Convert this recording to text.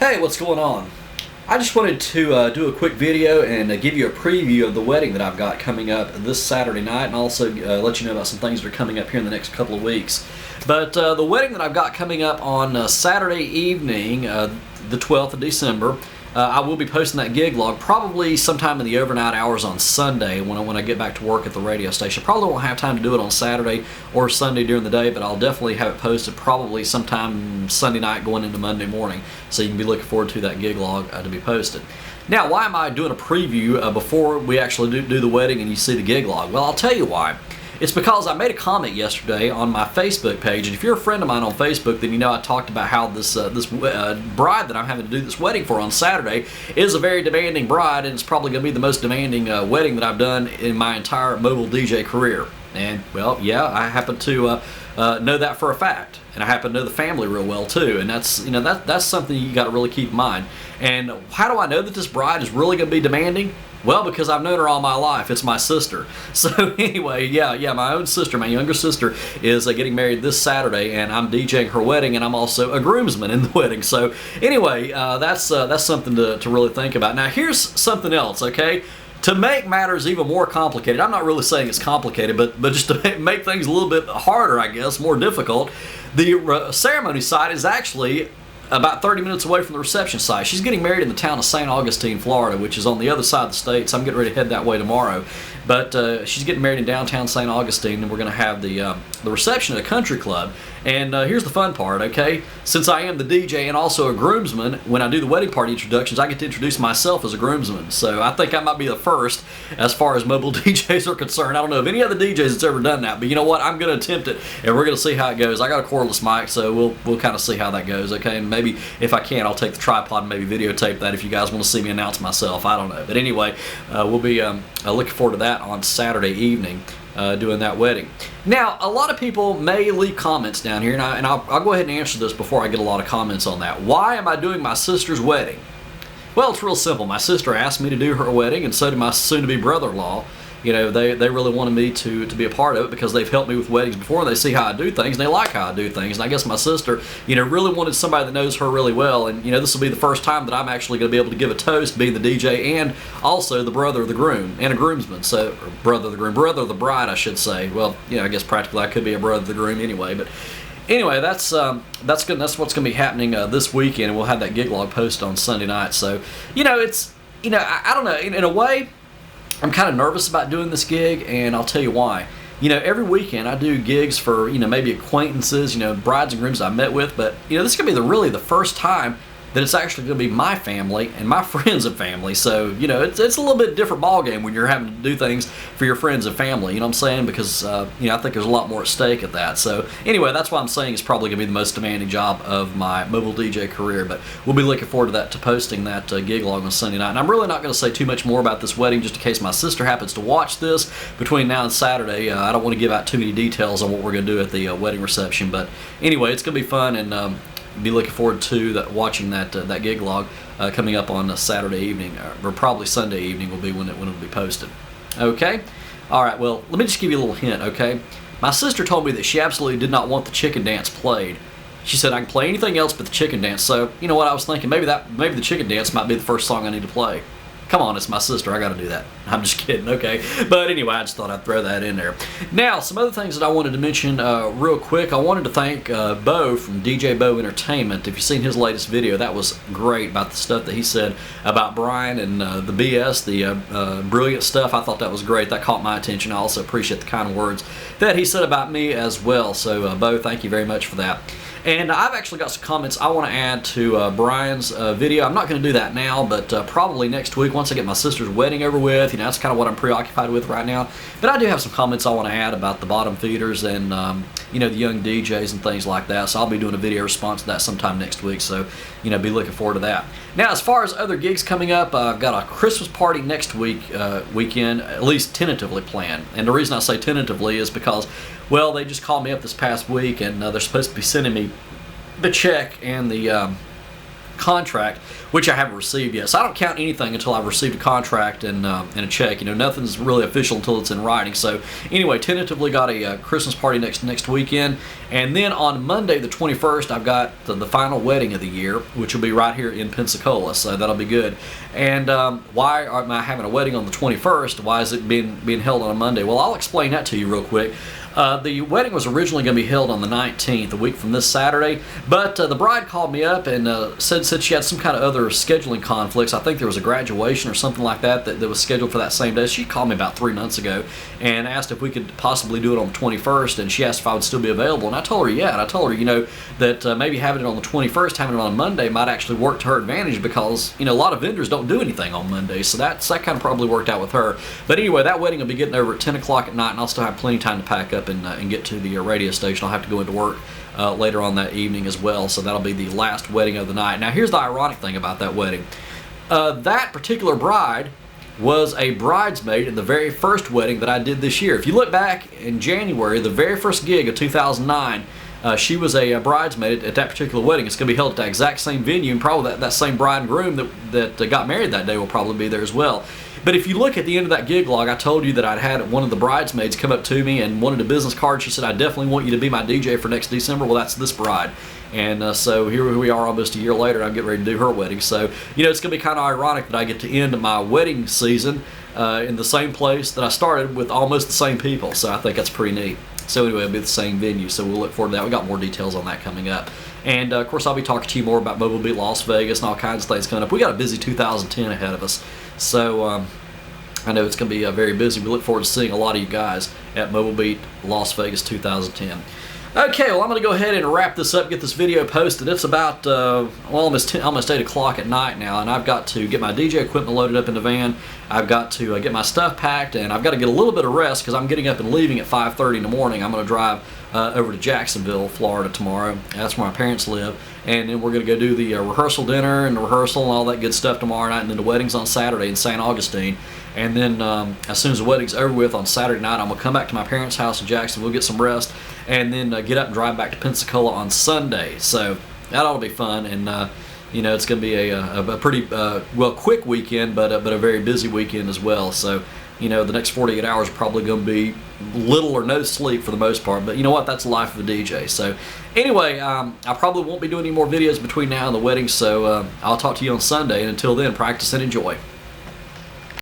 Hey, what's going on? I just wanted to do a quick video and give you a preview of the wedding that I've got coming up this Saturday night, and also let you know about some things that are coming up here in the next couple of weeks. But the wedding that I've got coming up on Saturday evening, the 12th of December, I will be posting that gig log probably sometime in the overnight hours on Sunday when I get back to work at the radio station. Probably won't have time to do it on Saturday or Sunday during the day, but I'll definitely have it posted probably sometime Sunday night going into Monday morning, so you can be looking forward to that gig log to be posted. Now, why am I doing a preview before we actually do the wedding and you see the gig log? Well, I'll tell you why. It's because I made a comment yesterday on my Facebook page, and if you're a friend of mine on Facebook, then you know I talked about how this bride that I'm having to do this wedding for on Saturday is a very demanding bride, and it's probably going to be the most demanding wedding that I've done in my entire mobile DJ career. And, well, yeah, I happen to know that for a fact, and I happen to know the family real well too, and that's something you got to really keep in mind. And how do I know that this bride is really going to be demanding? Well, because I've known her all my life. It's my sister. So anyway, yeah, my own sister, my younger sister, is getting married this Saturday, and I'm DJing her wedding, and I'm also a groomsman in the wedding. So anyway, that's something to really think about. Now, here's something else, okay? To make matters even more complicated, I'm not really saying it's complicated, but just to make things a little bit harder, I guess, more difficult, the ceremony site is actually about 30 minutes away from the reception site. She's getting married in the town of St. Augustine, Florida, which is on the other side of the state, so I'm getting ready to head that way tomorrow. But she's getting married in downtown St. Augustine, and we're going to have the reception at a country club. And here's the fun part, okay? Since I am the DJ and also a groomsman, when I do the wedding party introductions, I get to introduce myself as a groomsman. So I think I might be the first as far as mobile DJs are concerned. I don't know of any other DJs that's ever done that, but you know what? I'm going to attempt it, and we're going to see how it goes. I got a cordless mic, so we'll kind of see how that goes, okay? And maybe if I can, I'll take the tripod and maybe videotape that if you guys want to see me announce myself. I don't know. But anyway, we'll be looking forward to that on Saturday evening. Doing that wedding. Now, a lot of people may leave comments down here, and I'll go ahead and answer this before I get a lot of comments on that. Why am I doing my sister's wedding? Well, it's real simple. My sister asked me to do her wedding, and so did my soon-to-be brother-in-law. You know, they really wanted me to be a part of it because they've helped me with weddings before, and they see how I do things, and they like how I do things. And I guess my sister, really wanted somebody that knows her really well, and, this will be the first time that I'm actually going to be able to give a toast, being the DJ, and also the brother of the groom, and a groomsman, so, or brother of the groom, brother of the bride, I should say. Well, I guess practically I could be a brother of the groom anyway, but anyway, that's good. That's what's going to be happening this weekend, and we'll have that gig log posted on Sunday night. So, it's, I don't know, in a way, I'm kind of nervous about doing this gig, and I'll tell you why. Every weekend I do gigs for, maybe acquaintances, brides and grooms I met with, but, this is going to be really the first time that it's actually going to be my family and my friends and family. So, it's a little bit different ballgame when you're having to do things for your friends and family, you know what I'm saying? Because, I think there's a lot more at stake at that. So, anyway, that's why I'm saying it's probably going to be the most demanding job of my mobile DJ career. But we'll be looking forward to posting that gig log on Sunday night. And I'm really not going to say too much more about this wedding, just in case my sister happens to watch this between now and Saturday. I don't want to give out too many details on what we're going to do at the wedding reception. But anyway, it's going to be fun, and be looking forward to watching that gig log coming up on Saturday evening, or probably Sunday evening will be when it'll be posted. Okay? All right, well, let me just give you a little hint, okay? My sister told me that she absolutely did not want the chicken dance played. She said I can play anything else but the chicken dance, so you know what I was thinking? Maybe the chicken dance might be the first song I need to play. Come on, it's my sister. I got to do that. I'm just kidding, okay? But anyway, I just thought I'd throw that in there. Now, some other things that I wanted to mention real quick. I wanted to thank Bo from DJ Bo Entertainment. If you've seen his latest video, that was great about the stuff that he said about Brian and the BS, the brilliant stuff. I thought that was great. That caught my attention. I also appreciate the kind words that he said about me as well. So, Bo, thank you very much for that. And I've actually got some comments I want to add to Brian's video. I'm not going to do that now, but probably next week once I get my sister's wedding over with. That's kind of what I'm preoccupied with right now. But I do have some comments I want to add about the bottom feeders and, the young DJs and things like that. So I'll be doing a video response to that sometime next week. So, be looking forward to that. Now, as far as other gigs coming up, I've got a Christmas party next weekend, at least tentatively planned. And the reason I say tentatively is because, well, they just called me up this past week, and they're supposed to be sending me the check and the contract, which I haven't received yet. So I don't count anything until I've received a contract and a check. Nothing's really official until it's in writing. So anyway, tentatively got a Christmas party next weekend, and then on Monday the 21st, I've got the final wedding of the year, which will be right here in Pensacola. So that'll be good. And why am I having a wedding on the 21st? Why is it being held on a Monday? Well, I'll explain that to you real quick. The wedding was originally going to be held on the 19th, a week from this Saturday, but the bride called me up and said she had some kind of other scheduling conflicts. I think there was a graduation or something like that was scheduled for that same day. She called me about 3 months ago and asked if we could possibly do it on the 21st, and she asked if I would still be available, and I told her yeah, and I told her, that maybe having it on the 21st, having it on Monday might actually work to her advantage because, a lot of vendors don't do anything on Monday, so that kind of probably worked out with her. But anyway, that wedding will be getting over at 10 o'clock at night, and I'll still have plenty of time to pack up and get to the radio station. I'll have to go into work later on that evening as well, so that'll be the last wedding of the night. Now here's the ironic thing about that wedding. That particular bride was a bridesmaid in the very first wedding that I did this year. If you look back in January, the very first gig of 2009, she was a bridesmaid at that particular wedding. It's going to be held at that exact same venue, and probably that same bride and groom that got married that day will probably be there as well. But if you look at the end of that gig log, I told you that I'd had one of the bridesmaids come up to me and wanted a business card. She said, "I definitely want you to be my DJ for next December." Well, that's this bride. And so here we are almost a year later. I'm getting ready to do her wedding. So, it's going to be kind of ironic that I get to end my wedding season in the same place that I started with almost the same people. So I think that's pretty neat. So anyway, it'll be the same venue. So we'll look forward to that. We got more details on that coming up. And of course, I'll be talking to you more about Mobile Beat Las Vegas and all kinds of things coming up. We got a busy 2010 ahead of us. So I know it's going to be very busy. We look forward to seeing a lot of you guys at Mobile Beat Las Vegas 2010. Okay, well, I'm going to go ahead and wrap this up, get this video posted. It's about almost 8 o'clock at night now, and I've got to get my DJ equipment loaded up in the van. I've got to get my stuff packed, and I've got to get a little bit of rest because I'm getting up and leaving at 5:30 in the morning. I'm going to drive over to Jacksonville, Florida tomorrow. That's where my parents live. And then we're going to go do the rehearsal dinner and the rehearsal and all that good stuff tomorrow night, and then the wedding's on Saturday in St. Augustine. And then as soon as the wedding's over with on Saturday night, I'm going to come back to my parents' house in Jacksonville, get some rest, and then get up and drive back to Pensacola on Sunday. So that ought to be fun, and it's going to be a pretty quick weekend, but a very busy weekend as well. So the next 48 hours are probably going to be little or no sleep for the most part, but you know what, that's the life of a DJ. So anyway, I probably won't be doing any more videos between now and the wedding, so I'll talk to you on Sunday, and until then, practice and enjoy.